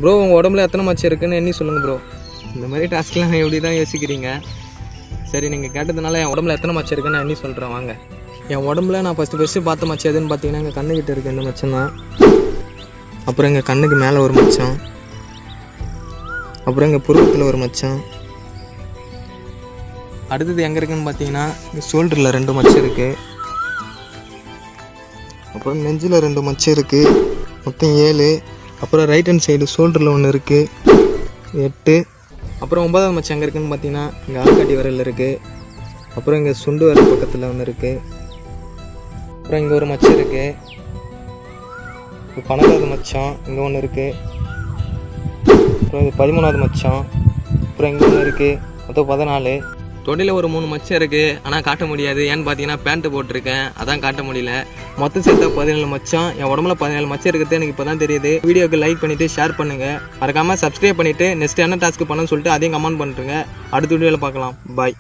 Bro உங்கள் உடம்புல எத்தனை மச்சம் இருக்குன்னு எண்ணி சொல்லுங்கள் ப்ரோ. இந்த மாதிரி டாஸ்க்லாம் எப்படி தான் யோசிக்கிறீங்க? சரி, நீங்கள் கேட்டதுனால என் உடம்புல எத்தனை மச்சம் இருக்குன்னு நான் எண்ணி சொல்கிறேன் வாங்க. என் உடம்புல நான் ஃபஸ்ட்டு பார்த்த மச்சம் எதுன்னு பார்த்தீங்கன்னா எங்கள் கண்ணுக்கிட்ட இருக்குது இந்த மச்சம் தான். அப்புறம் எங்கள் கண்ணுக்கு மேலே ஒரு மச்சம், அப்புறம் எங்கள் புருவத்தில் ஒரு மச்சம். அடுத்தது எங்கே இருக்குதுன்னு பார்த்தீங்கன்னா ஷோல்டரில் 2 மச்சம் இருக்குது. அப்புறம் நெஞ்சில் 2 மச்சம் இருக்குது, மொத்தம் 7. அப்புறம் ரைட் ஹேண்ட் சைடு ஷோல்டரில் 1 இருக்குது, 8. அப்புறம் 9வது மச்சம் எங்கே இருக்குதுன்னு பார்த்தீங்கன்னா இங்கே ஆள்காட்டி விரலில் இருக்குது. அப்புறம் இங்கே சுண்டு விரல் பக்கத்தில் 1 இருக்குது. அப்புறம் இங்கே ஒரு மச்சம் இருக்குது. இப்போ 12வது மச்சம் இங்கே 1 இருக்குது. அப்புறம் இது 13வது மச்சம். அப்புறம் இங்கே 1 இருக்குது, மொத்தம் 14. தொடையில் ஒரு 3 மச்சம் இருக்குது, ஆனால் காட்ட முடியாது. ஏன்னு பார்த்தீங்கன்னா பேண்ட்டு போட்டிருக்கேன், அதான் காட்ட முடியல. மொத்தம் சேர்த்தா 17 மச்சம். என் உடம்புல 17 மச்சம் இருக்கிறது எனக்கு இப்போ தான் தெரியுது. வீடியோக்கு லைக் பண்ணிவிட்டு ஷேர் பண்ணுங்கள், மறக்காமல் சப்ஸ்கிரைப் பண்ணிவிட்டு நெக்ஸ்ட் என்ன டாஸ்க்கு பண்ணணும்னு சொல்லிட்டு அதையும் கமெண்ட் பண்ணுறேங்க. அடுத்த வீடியோவில் பார்க்கலாம். பாய்.